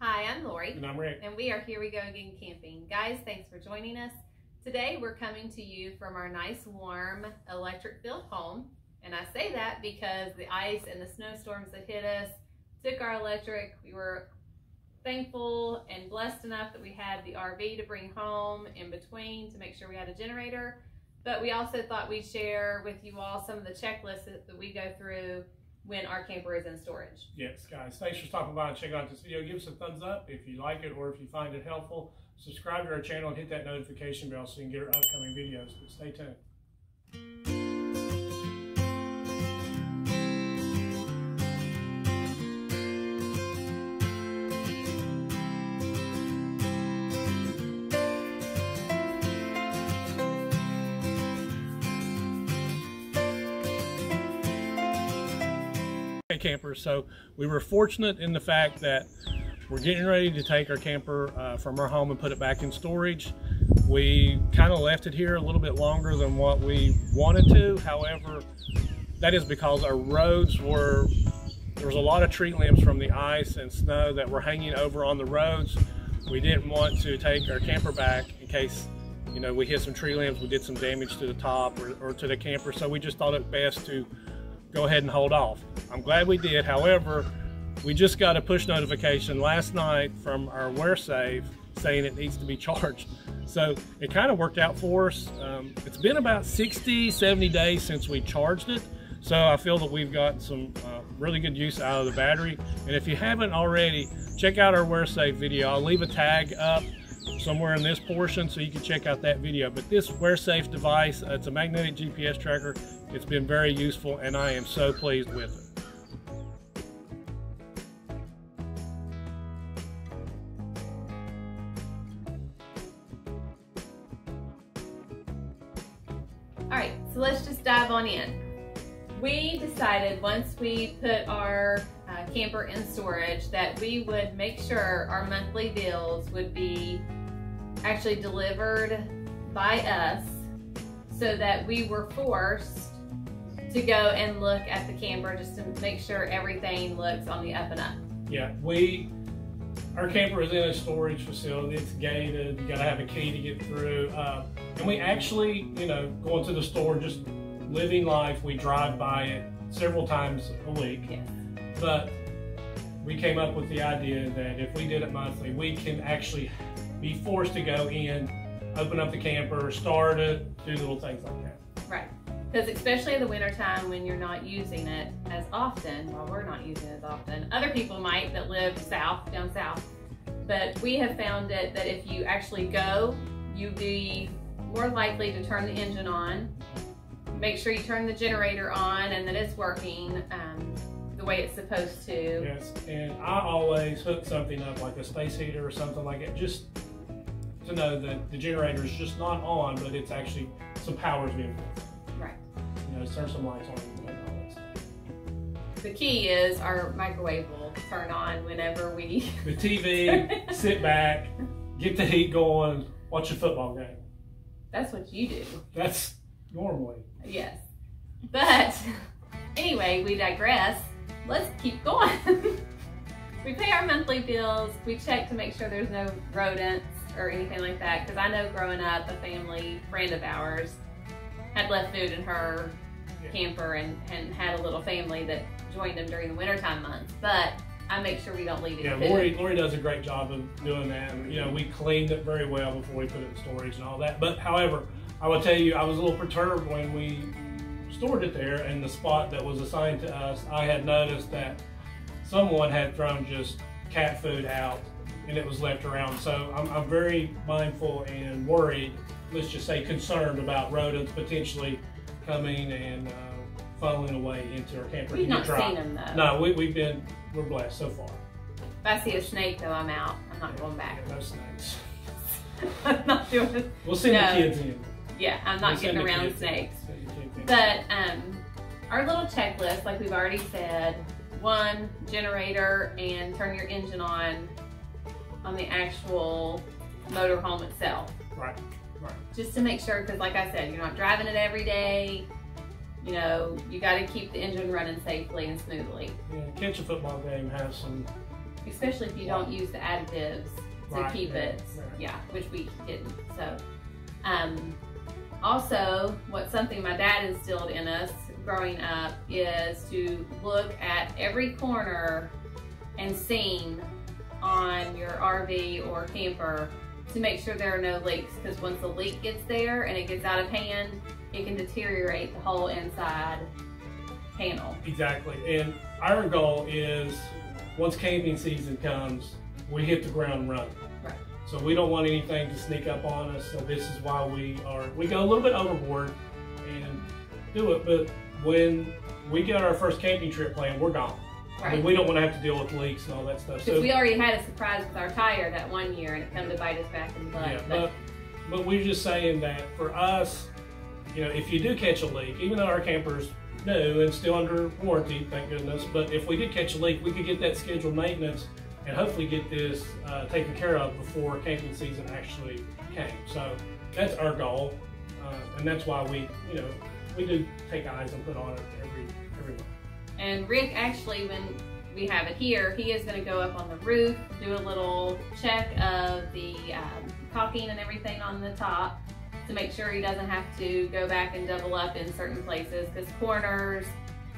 Hi, I'm Lori. And I'm Rick. And we are Here We Go Again Camping. Guys, thanks for joining us. Today we're coming to you from our nice, warm, electric-filled home. And I say that because the ice and the snowstorms that hit us took our electric. We were thankful and blessed enough that we had the RV to bring home in between to make sure we had a generator. But we also thought we'd share with you all some of the checklists that we go through when our camper is in storage. Yes, guys, thanks for stopping by and checking out this video. Give us a thumbs up if you like it or if you find it helpful. Subscribe to our channel and hit that notification bell so you can get our upcoming videos. But stay tuned. Campers. So we were fortunate in the fact that we're getting ready to take our camper from our home and put it back in storage. We kind of left it here a little bit longer than what we wanted to. However, that is because our roads there was a lot of tree limbs from the ice and snow that were hanging over on the roads. We didn't want to take our camper back in case, you know, we hit some tree limbs, we did some damage to the top or to the camper. So we just thought it best to go ahead and hold off. I'm glad we did. However, we just got a push notification last night from our wheresafe saying it needs to be charged. So it kind of worked out for us. It's been about 60, 70 days since we charged it. So I feel that we've got some really good use out of the battery. And if you haven't already, check out our wheresafe video. I'll leave a tag up somewhere in this portion so you can check out that video. But this wheresafe device, it's a magnetic GPS tracker. It's been very useful and I am so pleased with it. All right, so let's just dive on in. We decided once we put our camper in storage that we would make sure our monthly bills would be actually delivered by us so that we were forced to go and look at the camper just to make sure everything looks on the up and up. Yeah, our camper is in a storage facility. It's gated. You gotta have a key to get through. And we actually, you know, going to the store, just living life, we drive by it several times a week. Yes. But we came up with the idea that if we did it monthly, we can actually be forced to go in, open up the camper, start it, do little things like that. Right. Because especially in the wintertime when you're not using it as often, well, we're not using it as often. Other people might that live down south. But we have found it that if you actually go, you'd be more likely to turn the engine on, make sure you turn the generator on and that it's working the way it's supposed to. Yes, and I always hook something up like a space heater or something like it, just to know that the generator is just not on, but it's actually some power's being put. Right. You know, turn some lights on and all that stuff. The key is our microwave will turn on whenever we... The TV, sit back, get the heat going, watch a football game. That's what you do. That's normally. Yes. But anyway, we digress. Let's keep going. We pay our monthly bills. We check to make sure there's no rodents or anything like that. Because I know growing up, a family friend of ours had left food in her camper and had a little family that joined them during the wintertime months. But I make sure we don't leave it. Yeah, Lori does a great job of doing that. And, you know, we cleaned it very well before we put it in storage and all that. But however, I will tell you, I was a little perturbed when we stored it there, and the spot that was assigned to us, I had noticed that someone had thrown just cat food out and it was left around. So I'm very mindful and worried, let's just say concerned about rodents potentially coming and funneling away into our camper. We've not seen them though. No, we're blessed so far. If I see a snake though, I'm out. I'm not going back. Yeah, no snakes. I'm not doing it. We'll send the kids in. Yeah, I'm not getting around snakes. But our little checklist, like we've already said, one, generator and turn your engine on the actual motorhome itself. Right, right. Just to make sure, because like I said, you're not driving it every day. You know, you got to keep the engine running safely and smoothly. Yeah, catch a football game has some especially if you don't use the additives to keep it, yeah, which we didn't. So, also, something my dad instilled in us growing up is to look at every corner and seam on your RV or camper to make sure there are no leaks, because once the leak gets there and it gets out of hand, it can deteriorate the whole inside panel. Exactly, and our goal is once camping season comes, we hit the ground running. Right. So we don't want anything to sneak up on us, so this is why we go a little bit overboard and do it, but when we get our first camping trip planned, we're gone. Right. I mean, we don't want to have to deal with leaks and all that stuff. So we already had a surprise with our tire that one year, and it come to bite us back in the butt. Yeah, but we're just saying that for us, you know, if you do catch a leak, even though our camper's new and still under warranty, thank goodness, but if we did catch a leak, we could get that scheduled maintenance and hopefully get this taken care of before camping season actually came. So that's our goal, and that's why we do take eyes and put on it every month. And Rick, actually, when we have it here, he is going to go up on the roof, do a little check of the caulking and everything on the top to make sure he doesn't have to go back and double up in certain places, because corners,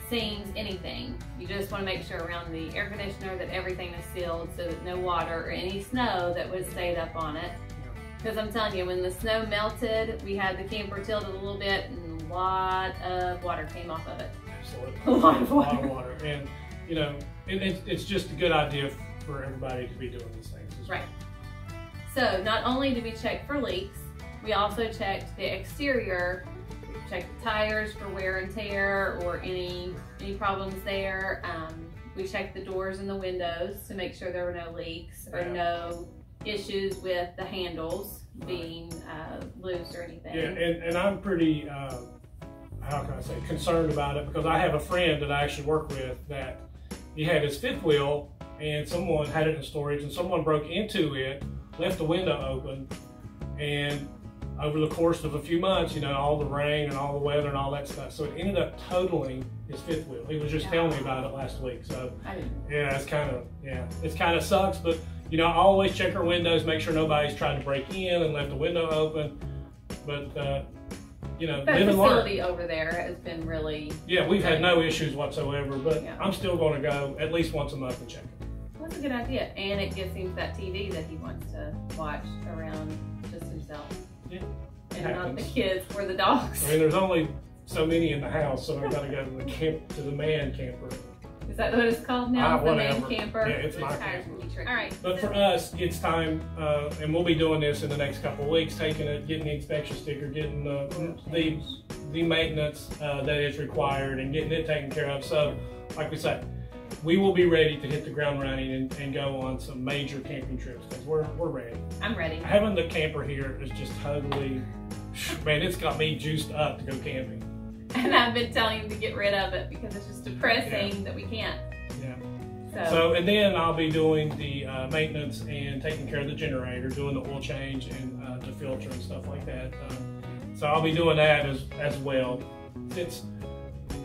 seams, anything. You just want to make sure around the air conditioner that everything is sealed so that no water or any snow that was stayed up on it. Because I'm telling you, when the snow melted, we had the camper tilted a little bit and a lot of water came off of it. Absolutely. A lot of water. A lot of water. And, you know, it's just a good idea for everybody to be doing these things. Right. So not only did we check for leaks, we also checked the exterior, checked the tires for wear and tear or any problems there. We checked the doors and the windows to make sure there were no leaks or no issues with the handles being loose or anything. Yeah, and I'm pretty, how can I say, concerned about it, because I have a friend that I actually work with that he had his fifth wheel and someone had it in storage and someone broke into it, left the window open, and over the course of a few months, you know, all the rain and all the weather and all that stuff, so it ended up totaling his fifth wheel. He was just telling me about it last week. So yeah, it kind of sucks, but you know, I always check our windows, make sure nobody's trying to break in and left the window open. But you know, that facility over there has been really we've had no issues whatsoever. But I'm still going to go at least once a month and check it. Well, that's a good idea, and it gives him that TV that he wants to watch around just himself. Yeah, and not the kids or the dogs. I mean, there's only so many in the house, so I've got to go to the man camper. Is that what it's called now? The man camper? Yeah, it's my camper. All right. But for us, it's time, and we'll be doing this in the next couple of weeks, taking it, getting the inspection sticker, getting the maintenance that is required, and getting it taken care of. So, like we said, we will be ready to hit the ground running and go on some major camping trips, because we're ready. I'm ready. Having the camper here is just totally, man, it's got me juiced up to go camping. And I've been telling him to get rid of it because it's just depressing that we can't. Yeah. So, and then I'll be doing the maintenance and taking care of the generator, doing the oil change and the filter and stuff like that. So I'll be doing that as well. Since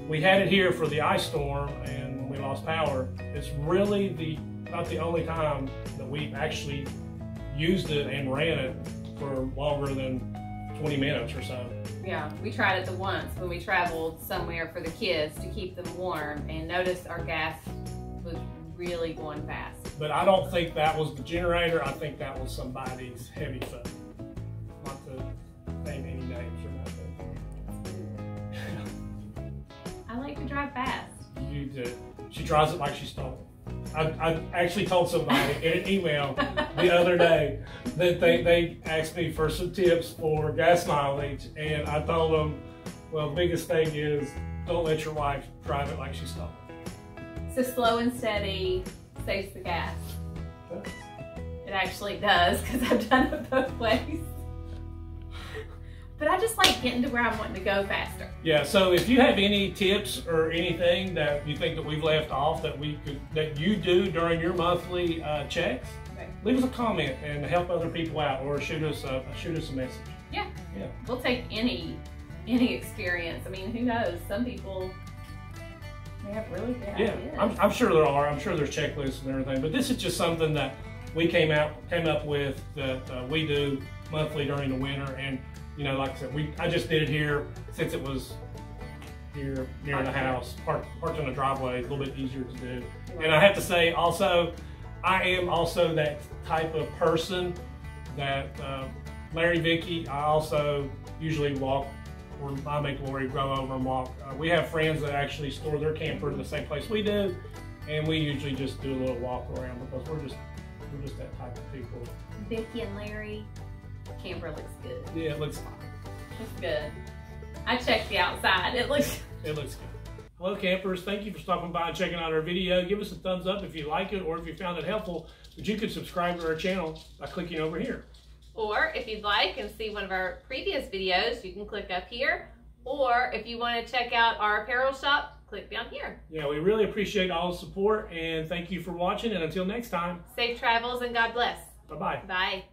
we had it here for the ice storm and when we lost power, it's really not the only time that we've actually used it and ran it for longer than 20 minutes or so. Yeah, we tried it the once when we traveled somewhere for the kids to keep them warm, and noticed our gas was really going fast. But I don't think that was the generator. I think that was somebody's heavy foot. Not to name any names or nothing. I like to drive fast. You do. She drives it like she stole it. I actually told somebody in an email the other day that they asked me for some tips for gas mileage, and I told them, well, the biggest thing is don't let your wife drive it like she stole it. So slow and steady saves the gas. It actually does, because I've done it both ways. But I just like getting to where I'm wanting to go faster. Yeah, so if you have any tips or anything that you think that we've left off that you do during your monthly checks, leave us a comment and help other people out, or shoot us a message. Yeah. We'll take any experience. I mean, who knows? Some people They have really good Yeah, ideas. I'm sure there are. I'm sure there's checklists and everything, but this is just something that we came up with that we do monthly during the winter. And you know, like I said, I just did it here since it was here near the house, parked in the driveway, a little bit easier to do. And I have to say also, I am also that type of person that Larry, Vicky, I also usually walk, or I make Lori go over and walk. We have friends that actually store their camper in the same place we do, and we usually just do a little walk around because we're just that type of people. Vicky and Larry, camper looks good. Yeah, it looks fine. It's good. I checked the outside. It looks good. Hello campers, thank you for stopping by and checking out our video. Give us a thumbs up if you like it or if you found it helpful. But you can subscribe to our channel by clicking over here. Or if you'd like and see one of our previous videos, you can click up here. Or if you want to check out our apparel shop, click down here. Yeah, we really appreciate all the support and thank you for watching, and until next time. Safe travels and God bless. Bye-bye. Bye.